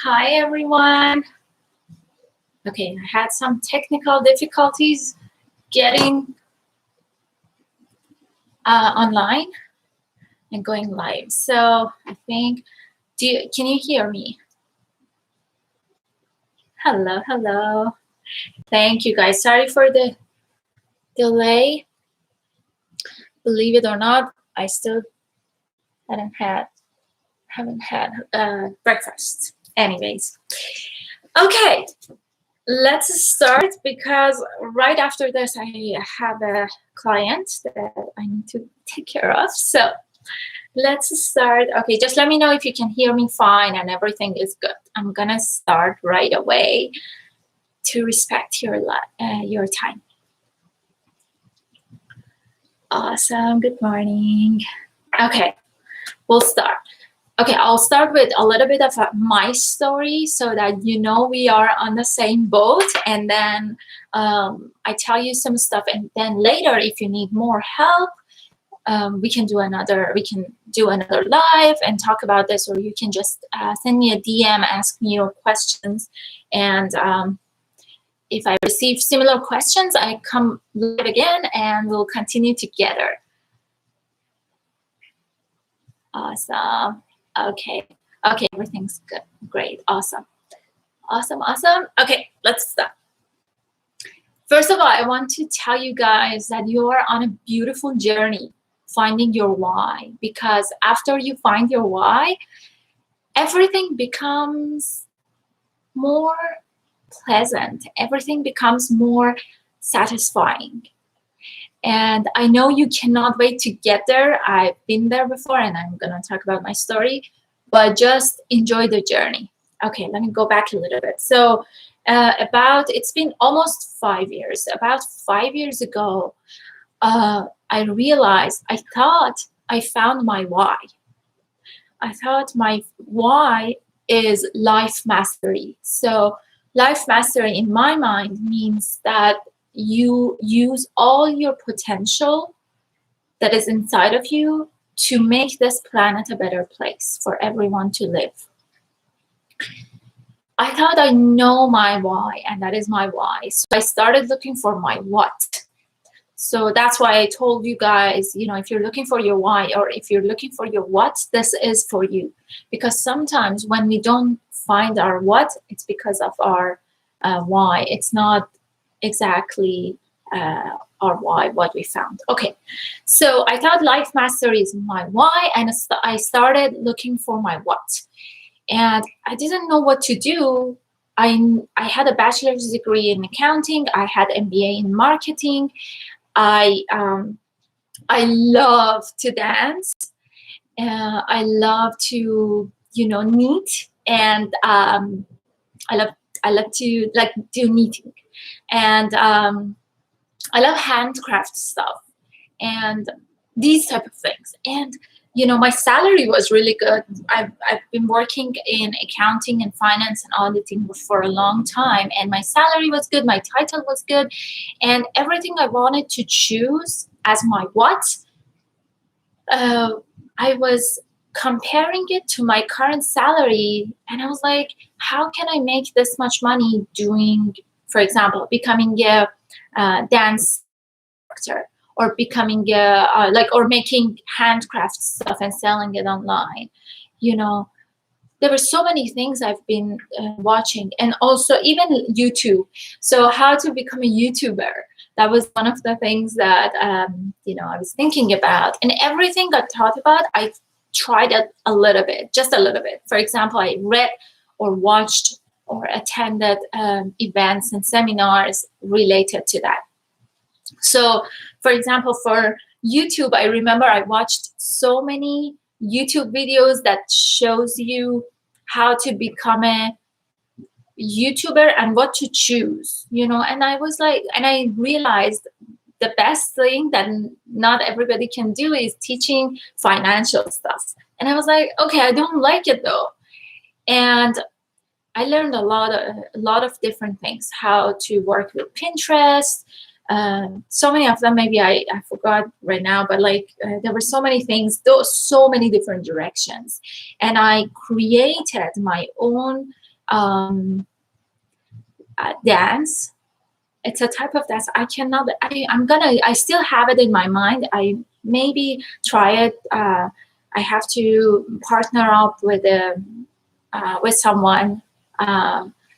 Hi, everyone. Okay, I had some technical difficulties getting online and going live. So I think, can you hear me? Hello, hello. Thank you, guys. Sorry for the delay. Believe it or not, I still haven't had breakfast. Anyways, okay. Let's start because right after this, I have a client that I need to take care of. So let's start. Okay, just let me know if you can hear me fine and everything is good. I'm gonna start right away to respect your time. Awesome. Good morning. Okay, we'll start. Okay, I'll start with a little bit of my story so that you know we are on the same boat, and then I tell you some stuff, and then later if you need more help, we can do another live and talk about this, or you can just send me a DM, ask me your questions, and if I receive similar questions, I come live again and we'll continue together. Awesome. Okay, everything's good. Great, awesome. Okay, let's start. First of all, I want to tell you guys that you are on a beautiful journey finding your why, because after you find your why, everything becomes more pleasant. Everything becomes more satisfying. And I know you cannot wait to get there. I've been there before, and I'm going to talk about my story, but just enjoy the journey. Okay, let me go back a little bit. So it's been almost 5 years. About 5 years ago, I realized, I thought I found my why. I thought my why is life mastery. So life mastery in my mind means that you use all your potential that is inside of you to make this planet a better place for everyone to live. I thought I know my why, and that is my why. So I started looking for my what. So that's why I told you guys, if you're looking for your why, or if you're looking for your what, this is for you. Because sometimes when we don't find our what, it's because of our why. It's not exactly our why, what we found. Okay, so I thought life mastery is my why, and I started looking for my what. And I didn't know what to do. I had a bachelor's degree in accounting. I had MBA in marketing. I love to dance. I love to knit, and I love to do knitting, and I love handcraft stuff and these type of things. And my salary was really good. I've been working in accounting and finance and auditing for a long time, and my salary was good, my title was good, and everything I wanted to choose as my what, I was comparing it to my current salary, and I was like, how can I make this much money doing, for example, becoming a dance instructor, or becoming or making handcraft stuff and selling it online. There were so many things I've been watching, and also even YouTube. So how to become a YouTuber, that was one of the things that I was thinking about. And everything I thought about, I tried it a little bit, just a little bit. For example, I read or watched or attended events and seminars related to that. So, for example, for YouTube, I remember I watched so many YouTube videos that shows you how to become a YouTuber and what to choose, and I was like, and I realized the best thing that not everybody can do is teaching financial stuff. And I was like, okay, I don't like it though. And I learned a lot of different things, how to work with Pinterest. So many of them, maybe I forgot right now, but there were so many things, so many different directions. And I created my own um, dance. It's a type of dance I cannot. I still have it in my mind. I maybe try it. I have to partner up with someone,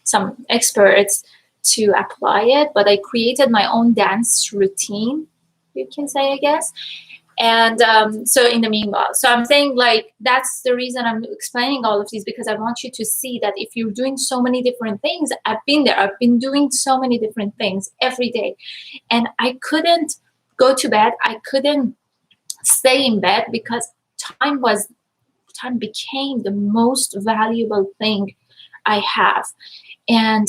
some experts to apply it. But I created my own dance routine, you can say, I guess. And so in the meanwhile, so I'm saying, like, that's the reason I'm explaining all of these, because I want you to see that if you're doing so many different things, I've been there. I've been doing so many different things every day, and I couldn't go to bed. I couldn't stay in bed because time became the most valuable thing I have. And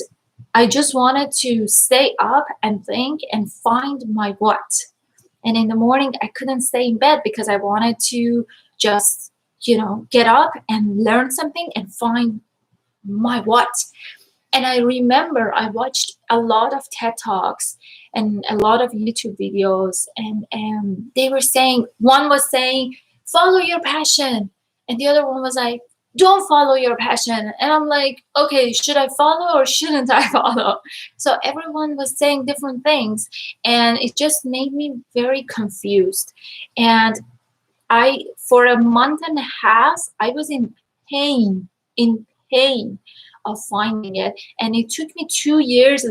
I just wanted to stay up and think and find my what. And in the morning, I couldn't stay in bed because I wanted to just, get up and learn something and find my what. And I remember I watched a lot of TED Talks and a lot of YouTube videos, and they were saying, one was saying, follow your passion. And the other one was like, don't follow your passion. And I'm like, okay, should I follow or shouldn't I follow? So everyone was saying different things, and it just made me very confused. And for a month and a half, I was in pain of finding it. And it took me 2 years,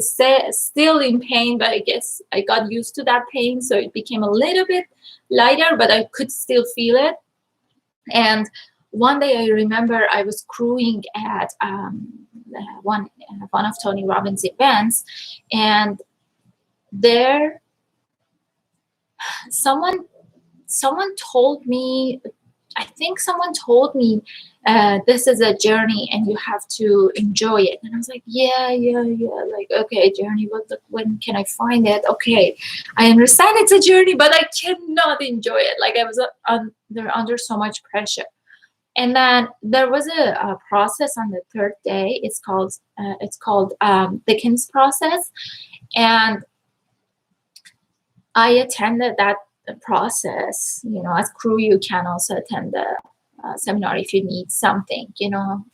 still in pain, but I guess I got used to that pain. So it became a little bit lighter, but I could still feel it. And one day I remember I was crewing at one of Tony Robbins' events, and there someone told me, I think someone told me, this is a journey and you have to enjoy it. And I was like, yeah. Like, okay, journey, but when can I find it? Okay, I understand it's a journey, but I cannot enjoy it. Like, I was under so much pressure. And then there was a process on the third day. It's called Dickens process. And I attended that process. As crew, you can also attend the seminar if you need something.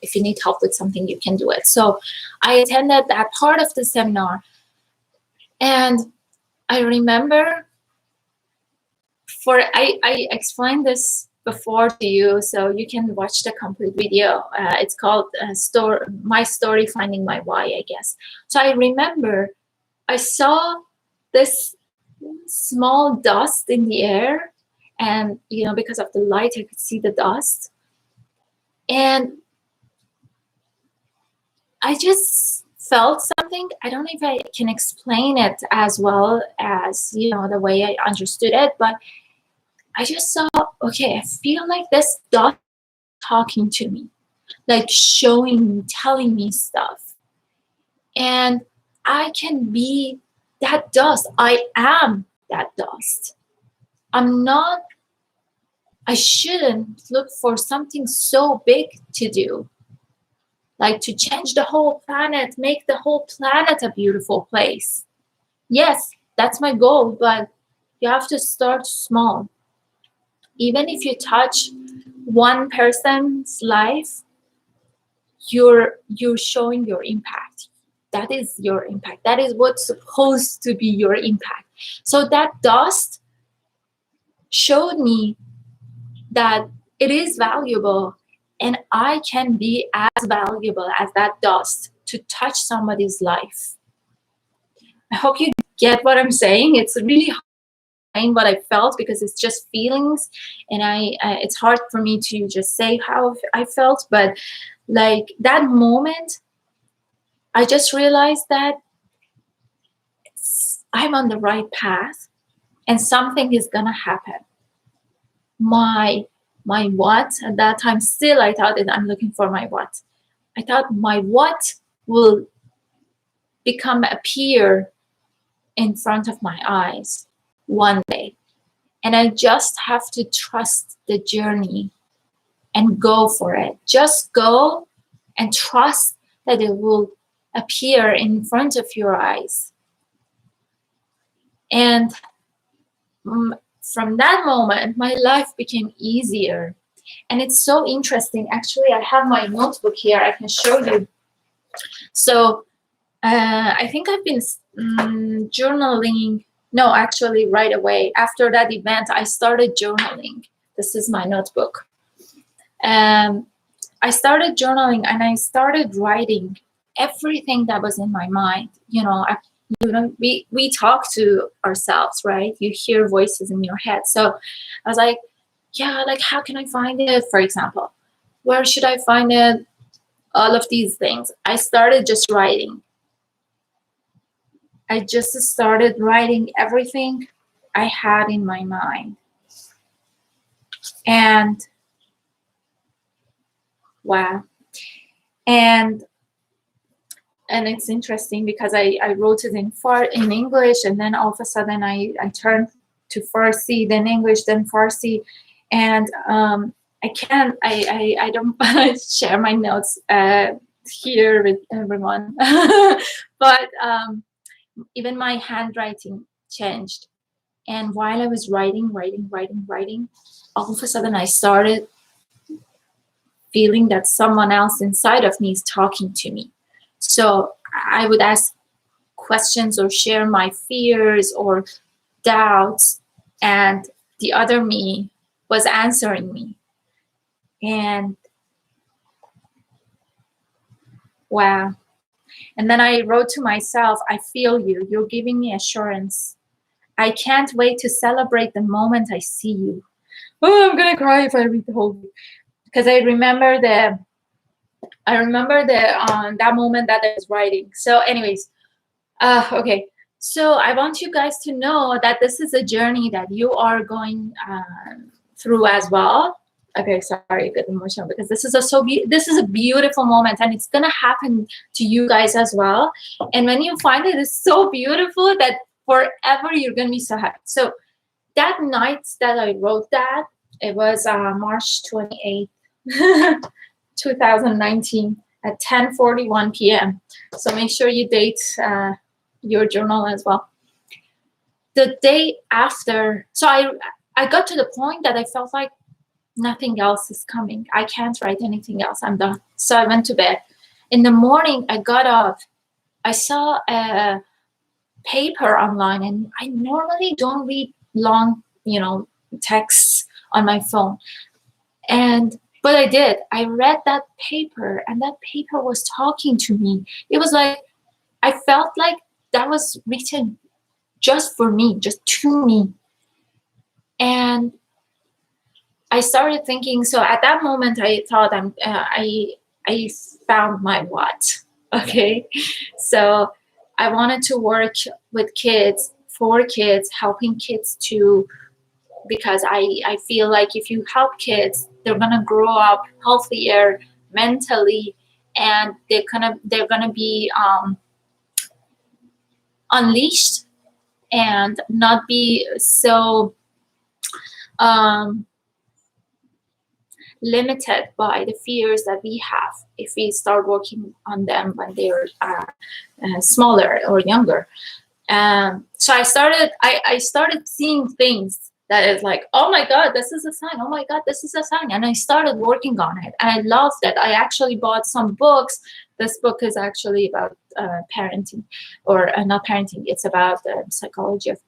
If you need help with something, you can do it. So I attended that part of the seminar, and I remember I explained this before to you, so you can watch the complete video. It's called My Story, Finding My Why, I guess. So I remember I saw this small dust in the air, and because of the light I could see the dust, and I just felt something. I don't know if I can explain it as well as the way I understood it, but I just saw, okay, I feel like this dust talking to me, like showing me, telling me stuff, and I can be that dust. I am that dust. I shouldn't look for something so big to do, like to change the whole planet, make the whole planet a beautiful place. Yes, that's my goal, but you have to start small. Even if you touch one person's life, you're showing your impact. That is your impact. That is what's supposed to be your impact. So that dust showed me that it is valuable, and I can be as valuable as that dust to touch somebody's life. I hope you get what I'm saying. It's really hard to explain what I felt because it's just feelings, and it's hard for me to just say how I felt. But like that moment, I just realized that I'm on the right path, and something is gonna happen. My what at that time, still I thought that I'm looking for my what. I thought my what will appear in front of my eyes one day. And I just have to trust the journey and go for it. Just go and trust that it will appear in front of your eyes. And from that moment, my life became easier. And it's so interesting. Actually, I have my notebook here. I can show you. So I think I've been journaling. No, actually, right away after that event, I started journaling. This is my notebook. I started journaling and I started writing everything that was in my mind. We talk to ourselves, right? You hear voices in your head. So I was like, yeah, like how can I find it? For example, where should I find it? All of these things. I started just writing. I just started writing everything I had in my mind. And wow. And it's interesting because I wrote it in English, and then all of a sudden I turned to Farsi, then English, then Farsi. And I don't share my notes here with everyone. But even my handwriting changed. And while I was writing, all of a sudden I started feeling that someone else inside of me is talking to me. So I would ask questions or share my fears or doubts, and the other me was answering me. And wow. And then I wrote to myself, I feel you. You're giving me assurance. I can't wait to celebrate the moment I see you. Oh, I'm gonna cry if I read the whole book, because I remember that moment that I was writing. So, anyways, okay. So I want you guys to know that this is a journey that you are going through as well. Okay, sorry, I get emotional because this is this is a beautiful moment, and it's gonna happen to you guys as well. And when you find it, it's so beautiful that forever you're gonna be so happy. So that night that I wrote that, it was March 28th, 2019 at 10:41 p.m. So make sure you date your journal as well. The day after, so I got to the point that I felt like nothing else is coming. I can't write anything else. I'm done. So I went to bed. In the morning, I got up. I saw a paper online, and I normally don't read long, texts on my phone. But I did. I read that paper, and that paper was talking to me. It was like, I felt like that was written just for me, just to me. And I started thinking, so at that moment, I thought I found my what, okay? So I wanted to work with kids, for kids, helping kids because I feel like if you help kids, they're gonna grow up healthier mentally, and they're gonna be unleashed and not be so limited by the fears that we have if we start working on them when they're smaller or younger. So I started seeing things that is like, oh my God, this is a sign. Oh my God, this is a sign. And I started working on it. And I loved it. I actually bought some books. This book is actually about parenting, or not parenting. It's about the psychology of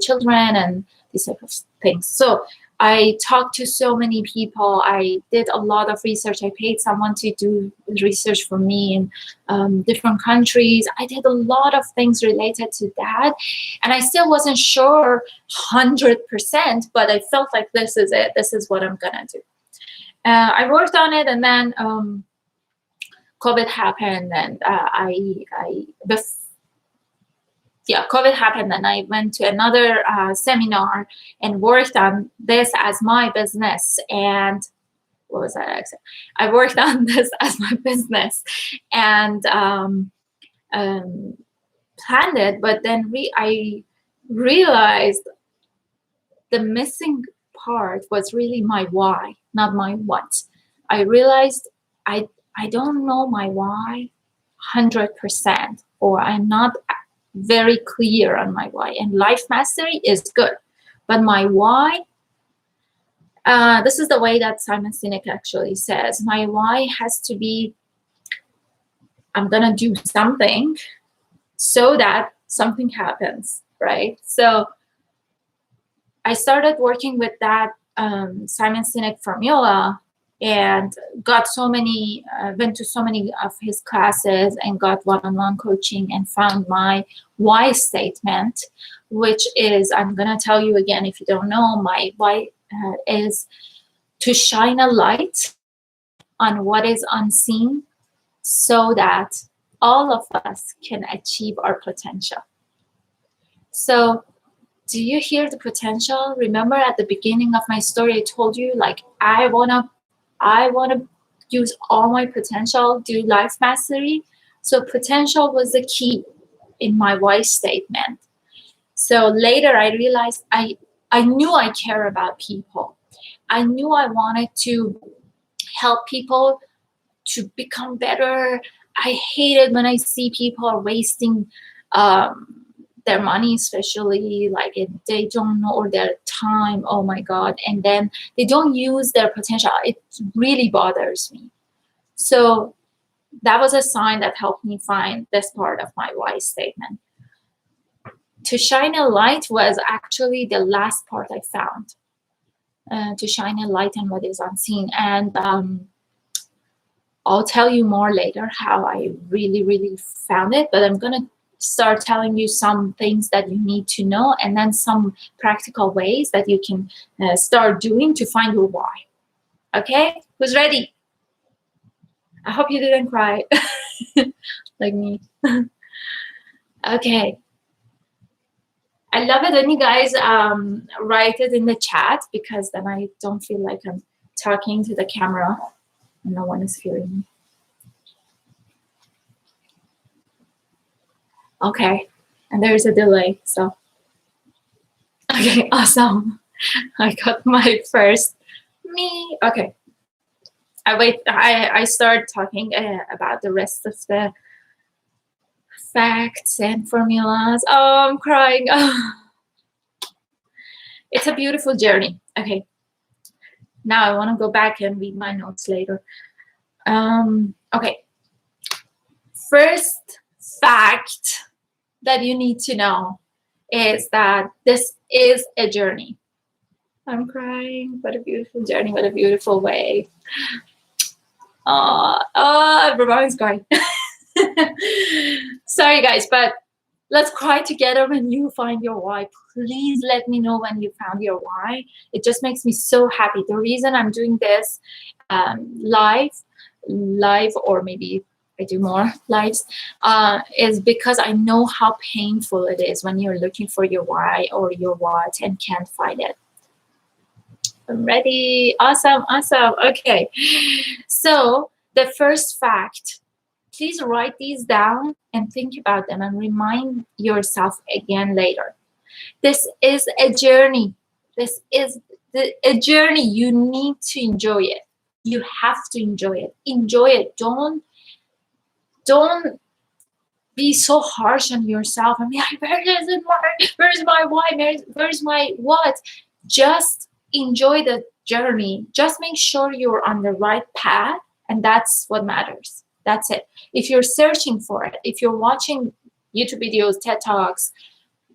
children and these type of things. So I talked to so many people. I did a lot of research. I paid someone to do research for me in different countries. I did a lot of things related to that. And I still wasn't sure 100%, but I felt like this is it. This is what I'm going to do. I worked on it, and then COVID happened, and COVID happened, and I went to another seminar and worked on this as my business. And what was that? I worked on this as my business and planned it, but then I realized the missing part was really my why, not my what. I realized I don't know my why 100%, or I'm not very clear on my why. And life mastery is good, but my why, this is the way that Simon Sinek actually says, my why has to be I'm gonna do something so that something happens, right? So I started working with that Simon Sinek formula, and went to so many of his classes and got one-on-one coaching, and found my why statement, which is, I'm gonna tell you again if you don't know, my why is to shine a light on what is unseen so that all of us can achieve our potential. So do you hear the potential? Remember at the beginning of my story, I told you, like, I wanna use all my potential, do life mastery. So potential was the key in my why statement. So later I realized I knew I care about people. I knew I wanted to help people to become better. I hated when I see people are wasting their money, especially like if they don't know, or their time. Oh my God. And then they don't use their potential. It really bothers me. So that was a sign that helped me find this part of my why statement. To shine a light was actually the last part I found. To shine a light on what is unseen. And I'll tell you more later how I really, really found it, but I'm going to start telling you some things that you need to know, and then some practical ways that you can start doing to find your why. Okay? Who's ready? I hope you didn't cry like me. Okay. I love it when you guys write it in the chat, because then I don't feel like I'm talking to the camera and no one is hearing me. Okay, and there's a delay, so. Okay, awesome. I got my first me. Okay. I start talking about the rest of the facts and formulas. Oh, I'm crying. It's a beautiful journey. Okay. Now I want to go back and read my notes later. Okay. First fact that you need to know is that this is a journey. I'm crying. What a beautiful journey. What a beautiful way. Everybody's crying. Sorry, guys, but let's cry together when you find your why. Please let me know when you found your why. It just makes me so happy. The reason I'm doing this live, or maybe I do more lives, is because I know how painful it is when you're looking for your why or your what and can't find it. I'm ready. Awesome. Okay. So the first fact, please write these down and think about them and remind yourself again later. This is a journey. This is a journey. You need to enjoy it. You have to enjoy it. Enjoy it. Don't be so harsh on yourself and be like, where's my why? Where's my what? Just enjoy the journey. Just make sure you're on the right path, and that's what matters. That's it. If you're searching for it, if you're watching YouTube videos, TED Talks,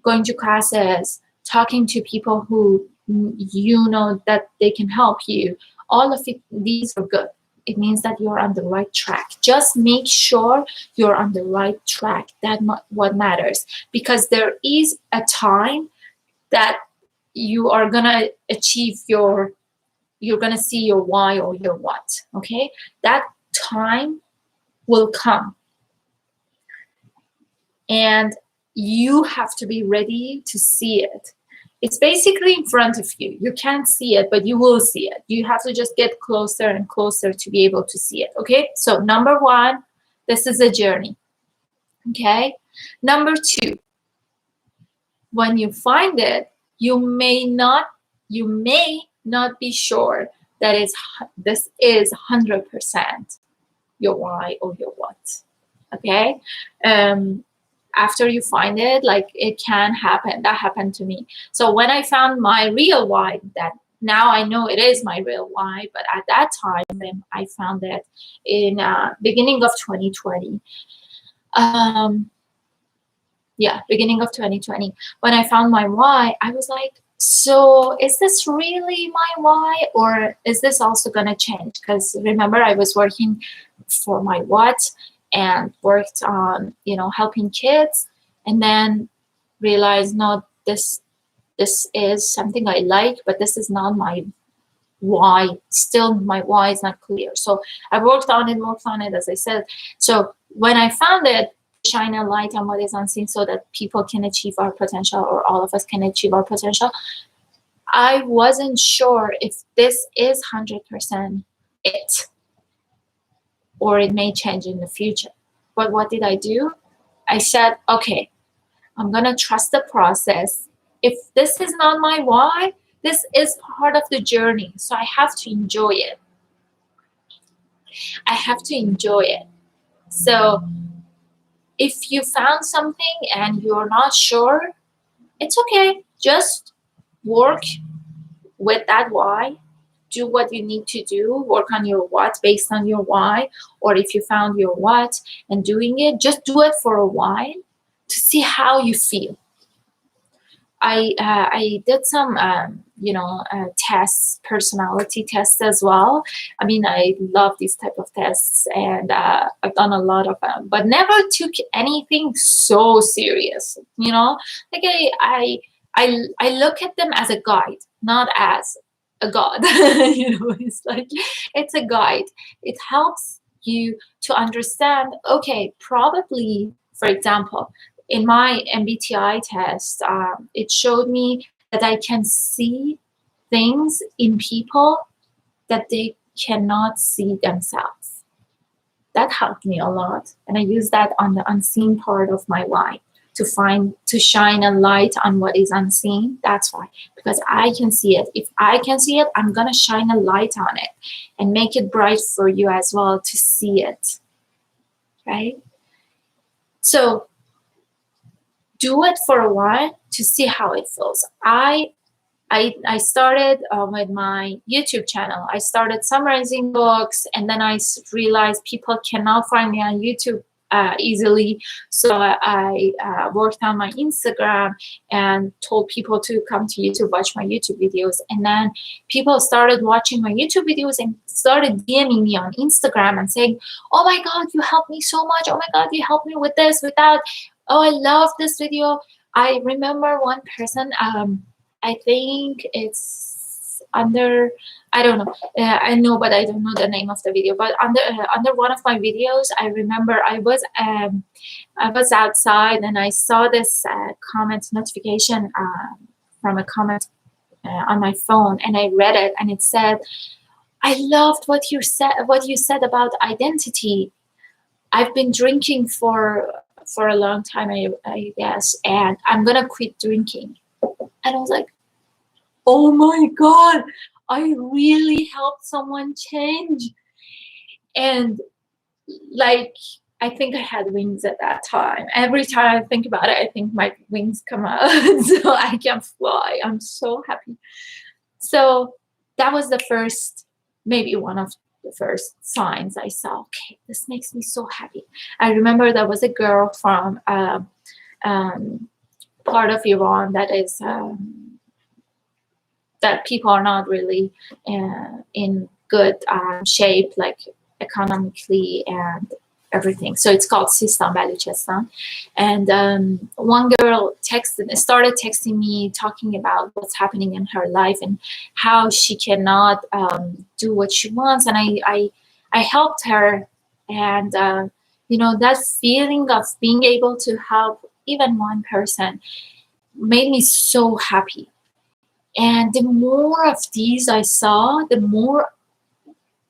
going to classes, talking to people who you know that they can help you, all of it, these are good. It means that you're on the right track. Just make sure you're on the right track. That's what matters. Because there is a time that you are going to achieve you're going to see your why or your what. Okay? That time will come. And you have to be ready to see it. It's basically in front of you. You can't see it, but you will see it. You have to just get closer and closer to be able to see it. Okay? So number one, this is a journey. Okay? Number two, when you find it, you may not be sure that this is 100% your why or your what. Okay? After you find it, like, it can happen. That happened to me. So when I found my real why, that Now I know it is my real why, but at that time when I found it in beginning of 2020, beginning of 2020, when I found my why, I was like, so is this really my why, or is this also going to change? Because remember, I was working for my what and worked on, helping kids, and then realized, no, this is something I like, but this is not my why. Still, my why is not clear. So I worked on it, as I said. So when I found it, shine a light on what is unseen so that people can achieve our potential, or all of us can achieve our potential. I wasn't sure if this is 100% it, or it may change in the future. But what did I do? I said, okay, I'm going to trust the process. If this is not my why, this is part of the journey. So I have to enjoy it. I have to enjoy it. So if you found something and you're not sure, it's okay. Just work with that why. Do what you need to do. Work on your what based on your why. Or if you found your what and doing it, just do it for a while to see how you feel. I did some tests, personality tests as well. I mean, I love these type of tests, and I've done a lot of them, but never took anything so serious. Like I look at them as a guide, not as a god. It's like it's a guide. It helps you to understand. Okay, probably, for example, in my MBTI test, it showed me that I can see things in people that they cannot see themselves. That helped me a lot. And I use that on the unseen part of my why, to shine a light on what is unseen. That's why, because I can see it. If I can see it, I'm going to shine a light on it and make it bright for you as well to see it. Right? So do it for a while to see how it feels. I started with my YouTube channel. I started summarizing books, and then I realized people cannot find me on YouTube easily. So I worked on my Instagram and told people to come to YouTube, watch my YouTube videos. And then people started watching my YouTube videos and started DMing me on Instagram and saying, oh my God, you helped me so much. Oh my God, you helped me with this, with that. Oh, I love this video. I remember one person, I think it's under, I don't know. I know, but I don't know the name of the video. But under one of my videos, I remember I was outside and I saw this comment notification from a comment on my phone, and I read it, and it said, "I loved what you said about identity. I've been drinking for a long time, I guess, and I'm gonna quit drinking." And I was like, oh my God, I really helped someone change. And like, I think I had wings at that time. Every time I think about it, I think my wings come out so I can fly. I'm so happy. So that was the first, maybe one of the first signs I saw. Okay, this makes me so happy. I remember there was a girl from part of Iran that is that people are not really in good shape, like economically and everything. So it's called Sistan Baluchistan. And one girl started texting me, talking about what's happening in her life and how she cannot do what she wants. And I helped her. And that feeling of being able to help even one person made me so happy. And the more of these I saw, the more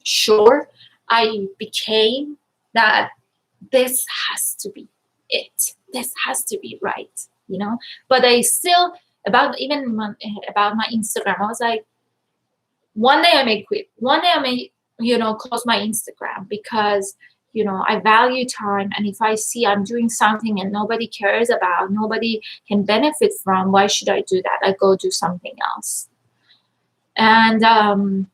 sure I became that this has to be it. This has to be right, But I still, about my Instagram, I was like, one day I may quit. One day I may, close my Instagram because, I value time. And if I see I'm doing something and nobody cares about, nobody can benefit from, why should I do that? I go do something else. And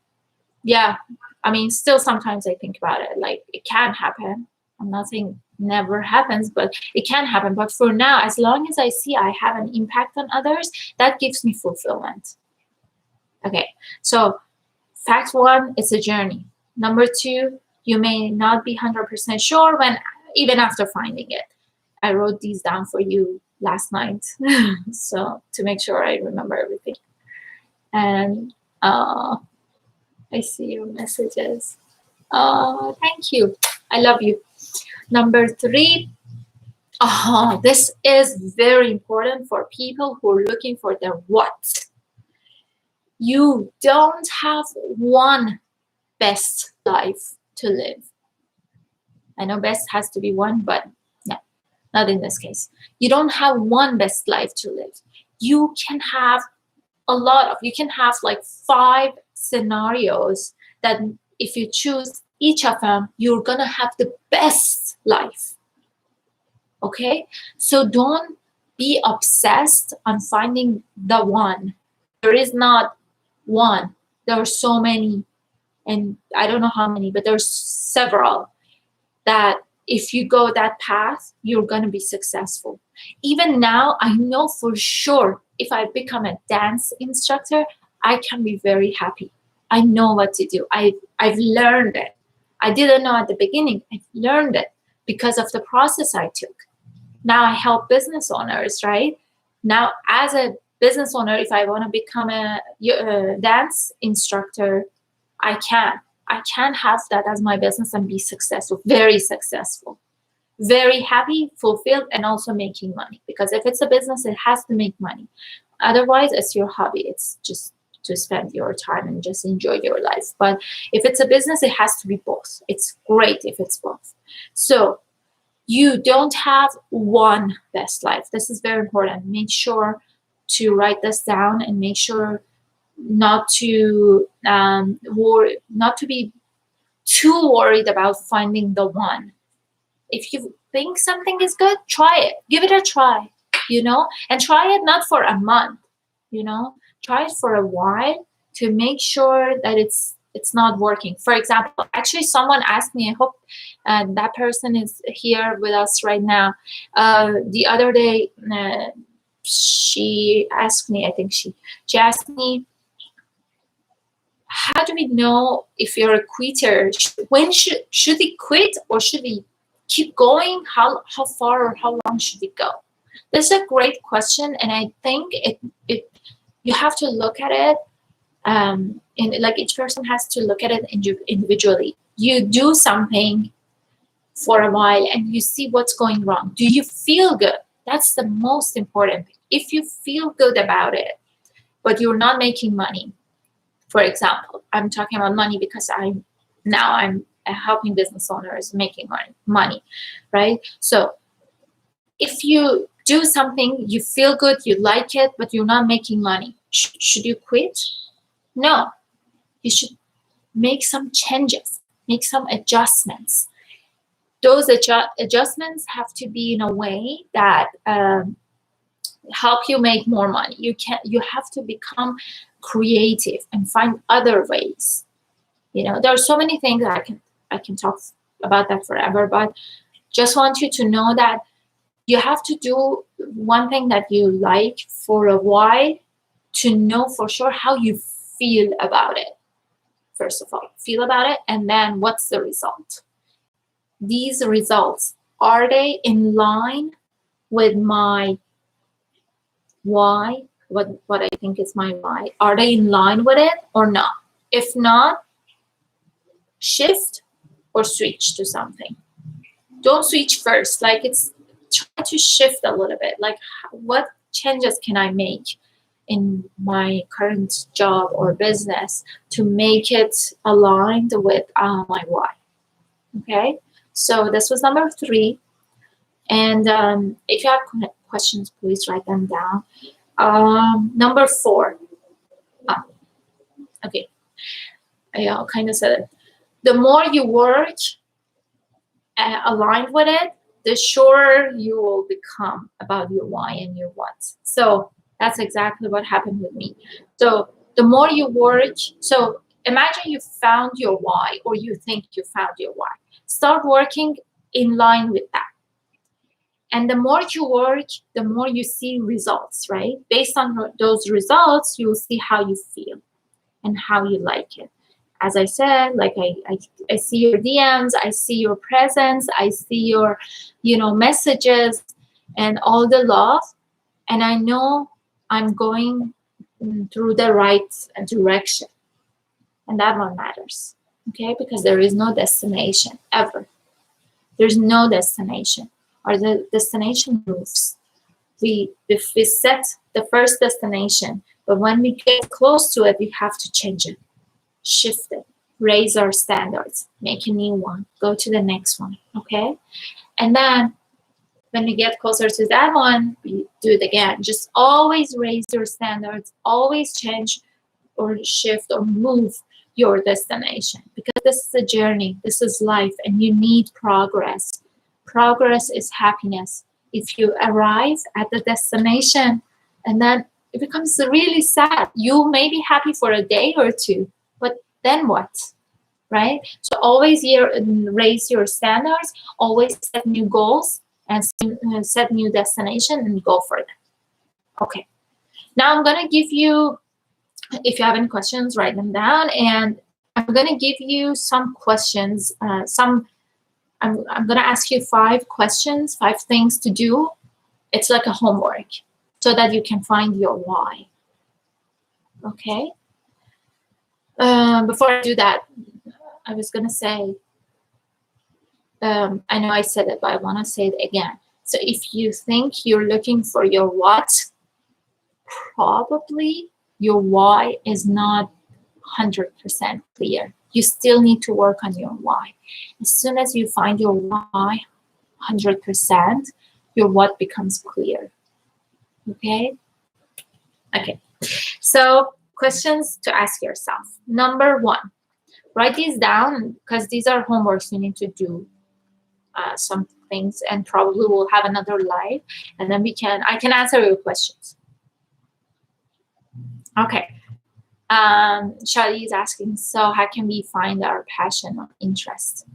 yeah, I mean, still sometimes I think about it, like it can happen. I'm not saying never happens, but it can happen. But for now, as long as I see I have an impact on others, that gives me fulfillment. Okay, so fact one, it's a journey. Number two, you may not be 100% sure when, even after finding it. I wrote these down for you last night, so to make sure I remember everything. And I see your messages. Thank you. I love you. Number three, this is very important for people who are looking for their what. You don't have one best life to live. I know best has to be one, but no, not in this case. You don't have one best life to live. You can have you can have like 5 scenarios that if you choose each of them, you're gonna have the best life. Okay? So don't be obsessed on finding the one. There is not one. There are so many, and I don't know how many, but there's several that if you go that path, you're going to be successful. Even now, I know for sure if I become a dance instructor, I can be very happy. I know what to do. I've learned it. I didn't know at the beginning. I've learned it because of the process I took. Now I help business owners, right? Now, as a business owner, if I want to become a dance instructor, I can have that as my business and be successful, very successful, very happy, fulfilled, and also making money. Because if it's a business, it has to make money. Otherwise, it's your hobby. It's just to spend your time and just enjoy your life. But if it's a business, it has to be both. It's great if it's both. So you don't have one best life. This is very important. Make sure to write this down and make sure not to not to be too worried about finding the one. If you think something is good, try it. Give it a try, and try it not for a month, try it for a while to make sure that it's not working. For example, actually someone asked me, I hope that person is here with us right now. The other day, she asked me, I think she asked me, how do we know if you're a quitter? When should we quit, or should we keep going? How far or how long should we go? This is a great question, and I think it you have to look at it, and like each person has to look at it individually. You do something for a while and you see what's going wrong. Do you feel good? That's the most important thing. If you feel good about it, but you're not making money, for example, I'm talking about money because I'm helping business owners making money, right? So if you do something, you feel good, you like it, but you're not making money, should you quit? No, you should make some changes, make some adjustments. Those adjustments have to be in a way that help you make more money. You have to become creative and find other ways. There are so many things that I can talk about that forever, but just want you to know that you have to do one thing that you like for a while to know for sure how you feel about it. First of all, feel about it, and then what's the result? These results, are they in line with my why? What I think is my why? Are they in line with it or not? If not, shift or switch to something. Don't switch first. Like, try to shift a little bit. Like, what changes can I make in my current job or business to make it aligned with my why? Okay, so this was number 3. And if you have questions, please write them down. Number 4. Okay, I kind of said it. The more you work aligned with it, the surer you will become about your why and your what. So that's exactly what happened with me. So The more you work, so imagine you found your why, or you think you found your why. Start working in line with that. And the more you work, the more you see results, right? Based on those results, you'll see how you feel and how you like it. As I said, like I see your DMs, I see your presence, I see your, messages and all the love. And I know I'm going through the right direction. And that one matters, okay? Because there is no destination ever. There's no destination, or the destination moves. If we set the first destination, but when we get close to it, we have to change it, shift it, raise our standards, make a new one, go to the next one, okay? And then when we get closer to that one, we do it again. Just always raise your standards, always change or shift or move your destination, because this is a journey, this is life, and you need progress. Progress is happiness. If you arrive at the destination and then it becomes really sad, you may be happy for a day or two, but then what, right? So always raise your standards, always set new goals and set new destination and go for them. Okay, now I'm gonna give you, if you have any questions, write them down, and I'm gonna give you some questions. I'm gonna ask you 5 questions, 5 things to do. It's like a homework, so that you can find your why. Okay. Before I do that, I was gonna say, I know I said it, but I wanna say it again. So if you think you're looking for your what, probably your why is not 100% clear. You still need to work on your why. As soon as you find your why 100%, your what becomes clear. Okay? Okay. So, questions to ask yourself. Number 1, write these down, because these are homeworks you need to do. Some things, and probably we'll have another live, and then I can answer your questions. Okay. Shadi is asking, so how can we find our passion or interest?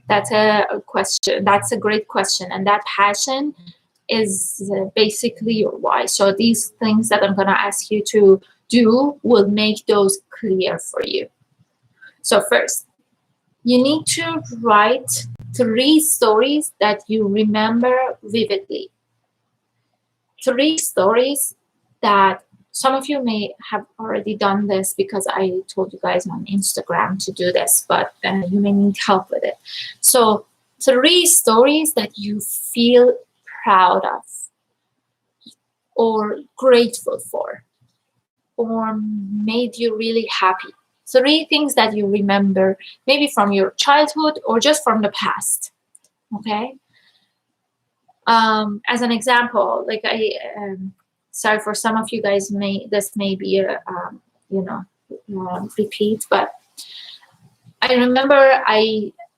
That's a question. That's a great question. And that passion is basically your why. So these things that I'm going to ask you to do will make those clear for you. So first, you need to write 3 stories that you remember vividly. 3 stories that some of you may have already done this, because I told you guys on Instagram to do this, but you may need help with it. So 3 stories that you feel proud of, or grateful for, or made you really happy. 3 things that you remember, maybe from your childhood or just from the past. Okay? As an example, like sorry for some of you guys, this may be a repeat, but I remember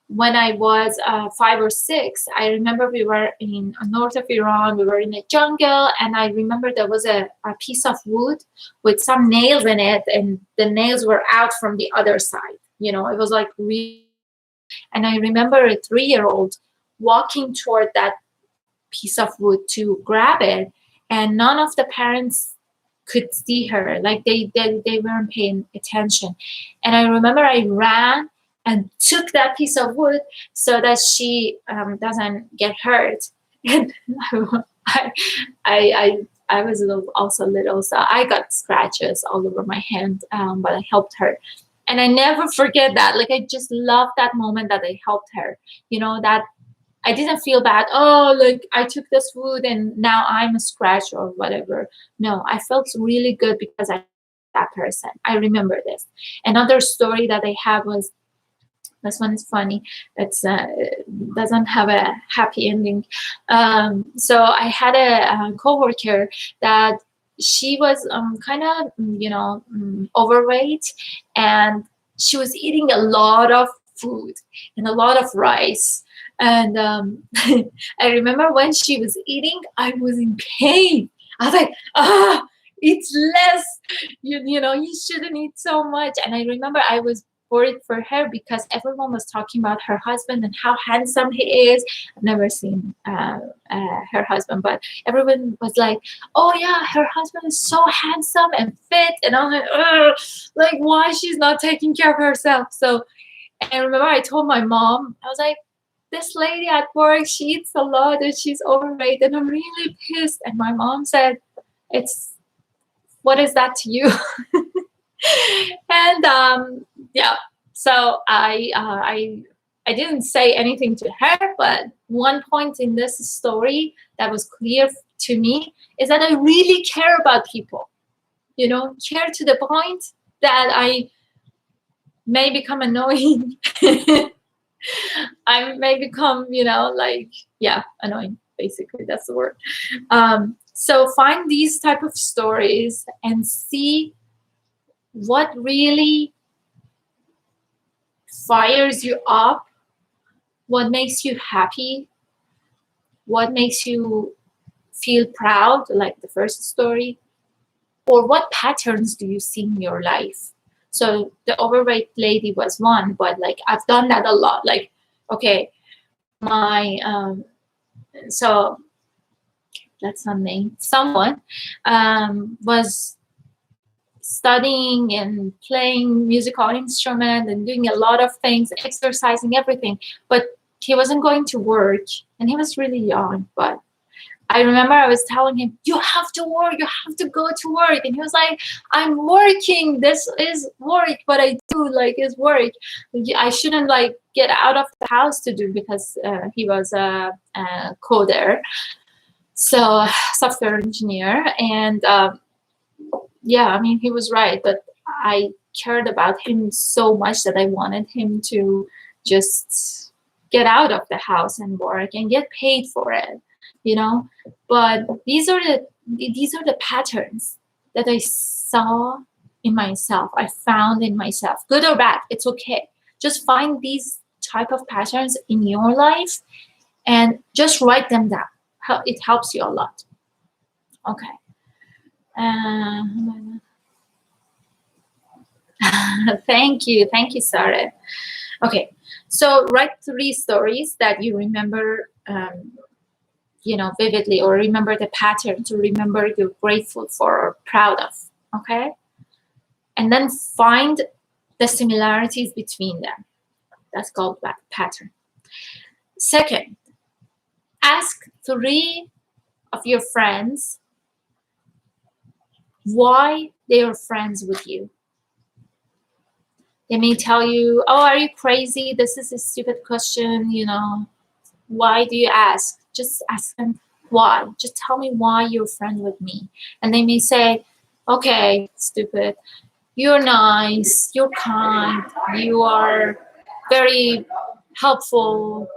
when I was 5 or 6, I remember we were in north of Iran. We were in a jungle, and I remember there was a piece of wood with some nails in it, and the nails were out from the other side. It was like really. And I remember a 3-year-old walking toward that piece of wood to grab it, and none of the parents could see her. Like they weren't paying attention. And I remember I ran and took that piece of wood so that she doesn't get hurt. And I was also little, so I got scratches all over my hand, but I helped her. And I never forget that. Like, I just love that moment that I helped her. That I didn't feel bad. Oh, like I took this wood and now I'm a scratch or whatever. No, I felt really good because I that person. I remember this. Another story that I have was, this one is funny. It doesn't have a happy ending. So I had a coworker that she was kind of, overweight, and she was eating a lot of food and a lot of rice. And I remember when she was eating, I was in pain. I was like, Eat less. You know, you shouldn't eat so much. And I remember I was worried for her because everyone was talking about her husband and how handsome he is. I've never seen her husband, but everyone was like, oh yeah, her husband is so handsome and fit. And I was like, ugh, like why she's not taking care of herself. So I remember I told my mom, I was like, this lady at work, she eats a lot and she's overweight and I'm really pissed. And my mom said, it's, what is that to you? And yeah, so I didn't say anything to her, but one point in this story that was clear to me is that I really care about people, you know, care to the point that I may become annoying. I may become, you know, like, yeah, annoying, basically, that's the word. So find these type of stories and see what really fires you up, what makes you happy, what makes you feel proud, like the first story, or what patterns do you see in your life. So the overweight lady was one, but like I've done that a lot. Like, okay, my so let's not name someone was studying and playing musical instrument and doing a lot of things, exercising, everything, but he wasn't going to work and he was really young. But I remember I was telling him, you have to work, you have to go to work. And he was like, I'm working, this is work, what I do like is work. I shouldn't like get out of the house to do, because he was a coder, so software engineer. And yeah, I mean, he was right, but I cared about him so much that I wanted him to just get out of the house and work and get paid for it, you know. But these are the patterns that I saw in myself, I found in myself, good or bad, it's okay. Just find these type of patterns in your life and just write them down. It helps you a lot. Okay. Thank you, Sarah. Okay, so write 3 stories that you remember, you know, vividly, or remember the pattern to remember you're grateful for or proud of. Okay, and then find the similarities between them. That's called pattern. Second, ask 3 of your friends why they are friends with you. They may tell you, oh, are you crazy? This is a stupid question, you know. Why do you ask? Just ask them why. Just tell me why you're a friend with me. And they may say, okay, stupid. You're nice. You're kind. You are very helpful.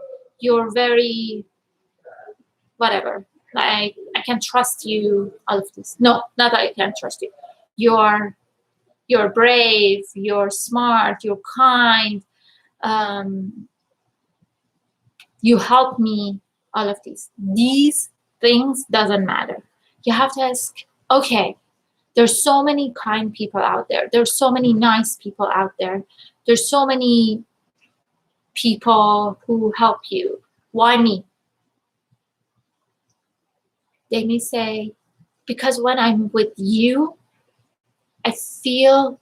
You're very whatever. Like, I can trust you. All of this. No, not that I can trust you. You're brave. You're smart. You're kind. You help me. All of these things doesn't matter. You have to ask, okay, there's so many kind people out there, there's so many nice people out there, there's so many people who help you, why me? They may say, because when I'm with you, I feel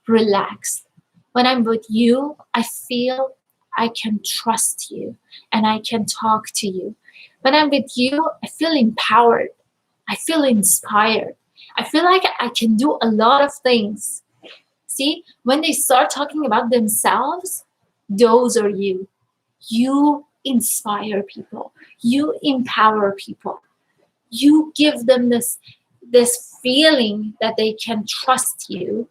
relaxed. When I'm with you, I feel I can trust you and I can talk to you. When I'm with you, I feel empowered. I feel inspired. I feel like I can do a lot of things. See, when they start talking about themselves, those are you. You inspire people. You empower people. You give them this feeling that they can trust you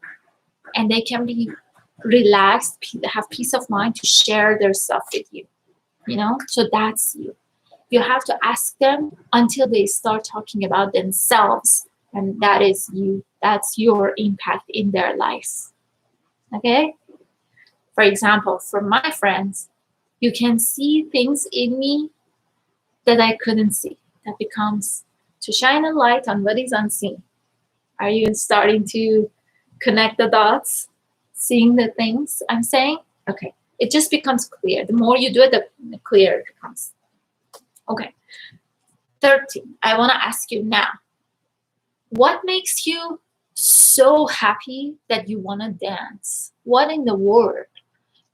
and they can be relaxed, have peace of mind to share their stuff with you. You know, so that's you. You have to ask them until they start talking about themselves, and that is you. That's your impact in their life. Okay? For example, for my friends, you can see things in me that I couldn't see. That becomes to shine a light on what is unseen. Are you starting to connect the dots, seeing the things I'm saying? Okay, it just becomes clear. The more you do it, the clearer it becomes. Okay, 13. I want to ask you now, what makes you so happy that you want to dance? What in the world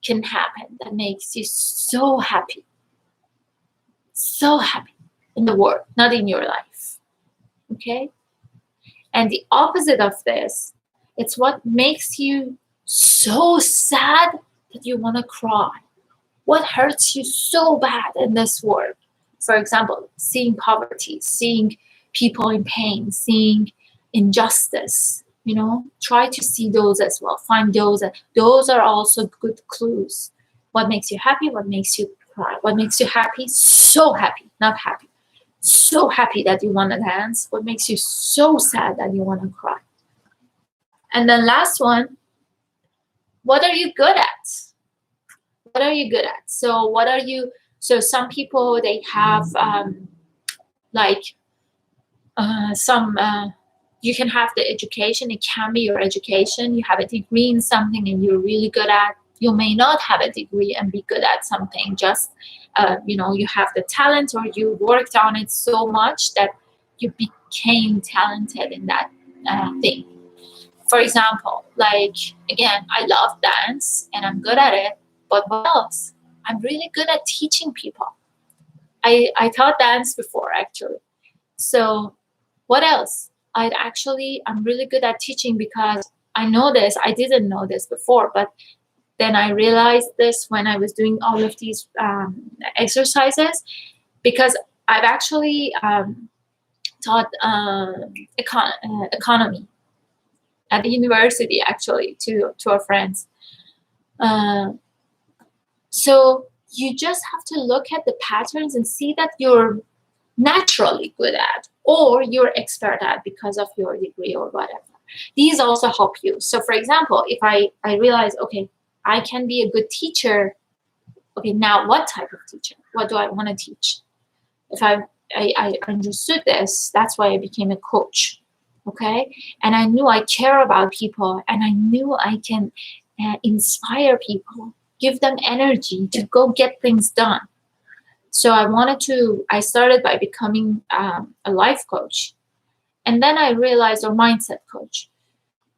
can happen that makes you so happy? So happy in the world, not in your life. Okay? And the opposite of this, it's what makes you so sad that you want to cry. What hurts you so bad in this world? For example, seeing poverty, seeing people in pain, seeing injustice. Try to see those as well. Find those. Those are also good clues. What makes you happy? What makes you cry? What makes you happy? So happy, not happy. So happy that you want to dance. What makes you so sad that you want to cry? And then last one, what are you good at? What are you good at? So some people, they have like some, you can have the education. It can be your education. You have a degree in something and you're really good at. You may not have a degree and be good at something. Just, you have the talent, or you worked on it so much that you became talented in that thing. For example, like, again, I love dance and I'm good at it, but what else? I'm really good at teaching people. I taught dance before, actually. So what else? I'm really good at teaching because I know this. I didn't know this before, but then I realized this when I was doing all of these exercises, because I've actually taught economy at the university, actually, to our friends. So you just have to look at the patterns and see that you're naturally good at, or you're expert at because of your degree or whatever. These also help you. So for example, if I realize, okay, I can be a good teacher. Okay, now what type of teacher? What do I want to teach? If I understood this, that's why I became a coach. Okay, and I knew I care about people, and I knew I can inspire people, give them energy to go get things done. So I started by becoming a life coach. And then I realized, or mindset coach.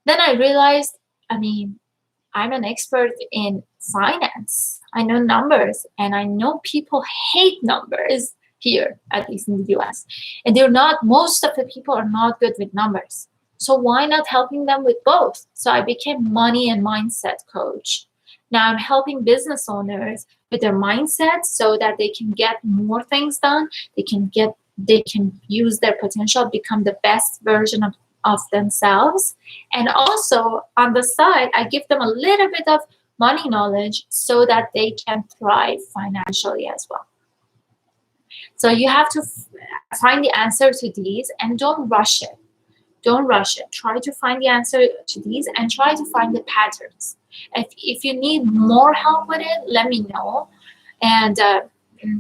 Then I realized, I'm an expert in finance. I know numbers, and I know people hate numbers here, at least in the US. And most of the people are not good with numbers. So why not helping them with both? So I became money and mindset coach. Now I'm helping business owners with their mindset so that they can get more things done. They can use their potential, become the best version of themselves. And also on the side, I give them a little bit of money knowledge so that they can thrive financially as well. So you have to find the answer to these, and don't rush it. Don't rush it. Try to find the answer to these and try to find the patterns. If you need more help with it, let me know. And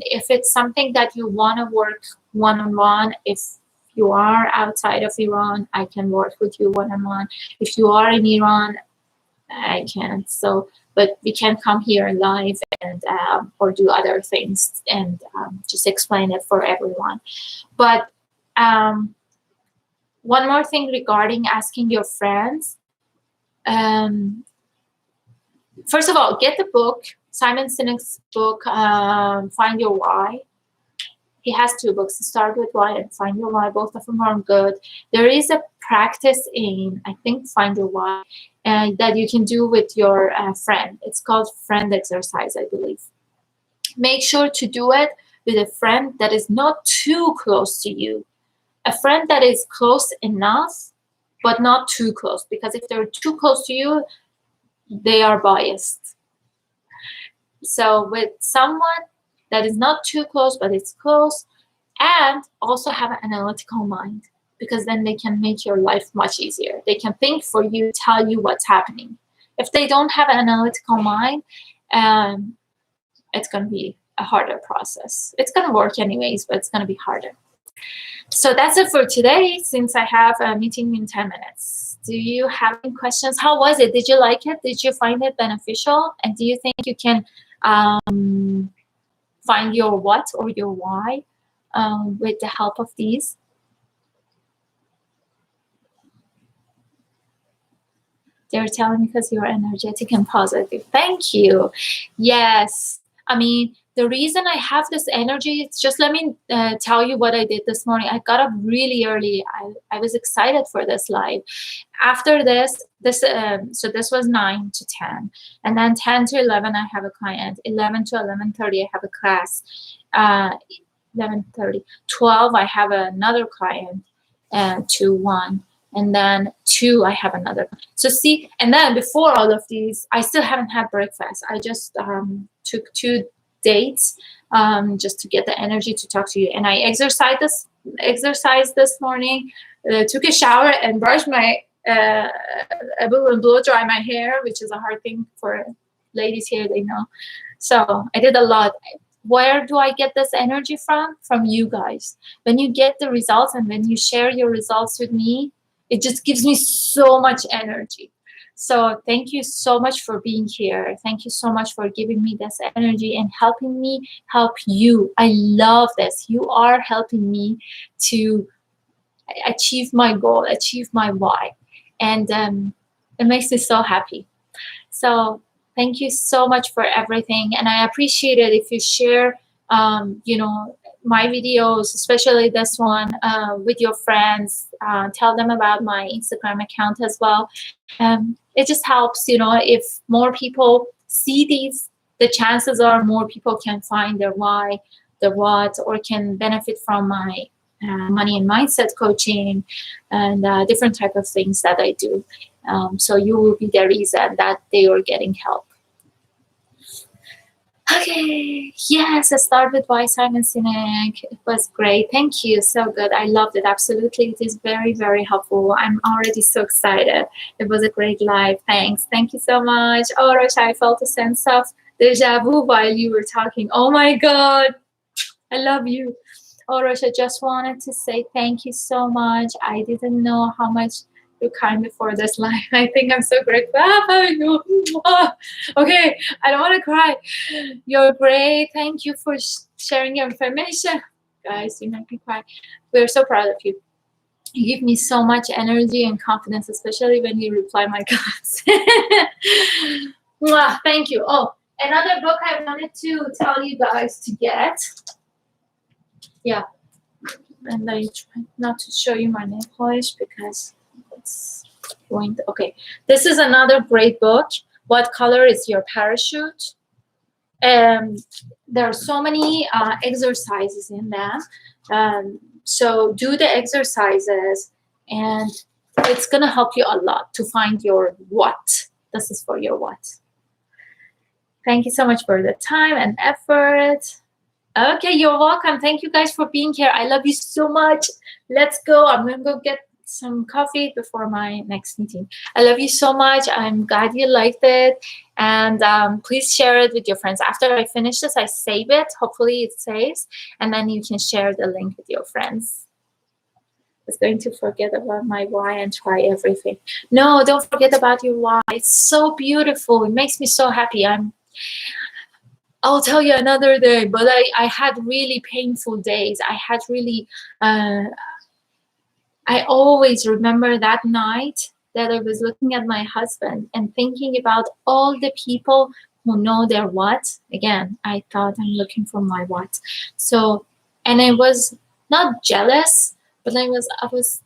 if it's something that you want to work one-on-one, if you are outside of Iran, I can work with you one-on-one. If you are in Iran, I can't. But we can come here live and or do other things and just explain it for everyone. But one more thing regarding asking your friends. First of all, get the book, Simon Sinek's book, Find Your Why. He has 2 books, Start With Why and Find Your Why. Both of them are good. There is a practice in, I think, Find Your Why, that you can do with your friend. It's called friend exercise, I believe. Make sure to do it with a friend that is not too close to you. A friend that is close enough, but not too close. Because if they're too close to you, they are biased. So with someone that is not too close, but it's close, and also have an analytical mind, because then they can make your life much easier. They can think for you, tell you what's happening. If they don't have an analytical mind, it's going to be a harder process. It's going to work anyways, but it's going to be harder. So that's it for today, since I have a meeting in 10 minutes. Do you have any questions? How was it? Did you like it? Did you find it beneficial? And do you think you can find your what or your why with the help of these? They're telling me because you're energetic and positive. Thank you. Yes. I mean, the reason I have this energy, it's just, let me tell you what I did this morning. I got up really early. I was excited for this live. After so this was 9 to 10. And then 10 to 11, I have a client. 11 to 11:30, I have a class. 11:30. 12, I have another client. To 1. And then 2, I have another. So see, and then before all of these, I still haven't had breakfast. I just took 2 dates just to get the energy to talk to you. And I exercised this morning, took a shower and brushed my and blow dry my hair, which is a hard thing for ladies here, they know. So I did a lot. Where do I get this energy from? From you guys. When you get the results and when you share your results with me, it just gives me so much energy. So thank you so much for being here. Thank you so much for giving me this energy and helping me help you. I love this. You are helping me to achieve my goal, achieve my why. And it makes me so happy. So thank you so much for everything. And I appreciate it if you share, my videos, especially this one, with your friends. Tell them about my Instagram account as well. It just helps, if more people see these, the chances are more people can find their why, the what, or can benefit from my money and mindset coaching and different type of things that I do. So you will be the reason that they are getting help. Okay, yes, I start with why Simon Sinek. It was great. Thank you. So good. I loved it. Absolutely. It is very, very helpful. I'm already so excited. It was a great live. Thanks. Thank you so much. Oh, Rosh, I felt a sense of deja vu while you were talking. Oh my God. I love you. Oh, Rosh, I just wanted to say thank you so much. I didn't know how much you kind before this live. I think I'm so grateful. Okay, I don't want to cry. You're great. Thank you for sharing your information. Guys, you make me cry. We're so proud of you. You give me so much energy and confidence, especially when you reply my comments. Thank you. Oh, another book I wanted to tell you guys to get. Yeah, and I try not to show you my nail polish because it's going to, okay. This is another great book. What color is your parachute? There are so many exercises in them. So do the exercises and it's going to help you a lot to find your what. This is for your what. Thank you so much for the time and effort. Okay, you're welcome. Thank you guys for being here. I love you so much. Let's go. I'm going to go get some coffee before my next meeting. I love you so much. I'm glad you liked it. And please share it with your friends. After I finish this, I save it. Hopefully it saves. And then you can share the link with your friends. I was going to forget about my why and try everything. No, don't forget about your why. It's so beautiful. It makes me so happy. I'll tell you another day, but I had really painful days. I had really, I always remember that night that I was looking at my husband and thinking about all the people who know their what. Again, I thought I'm looking for my what. So, and I was not jealous, but I was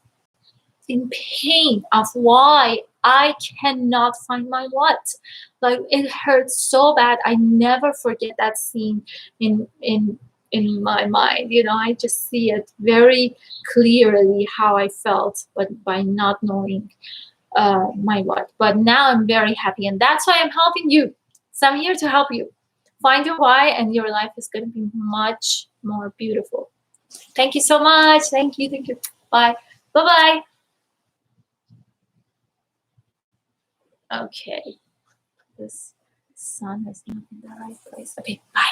in pain of why I cannot find my what. Like it hurts so bad. I never forget that scene in my mind. I just see it very clearly how I felt, but by not knowing my what. But now I'm very happy, and that's why I'm helping you. So I'm here to help you find your why, and your life is going to be much more beautiful. Thank you so much. Thank you. Thank you. Bye. Bye-bye. Okay, this sun is not in the right place. Okay, bye.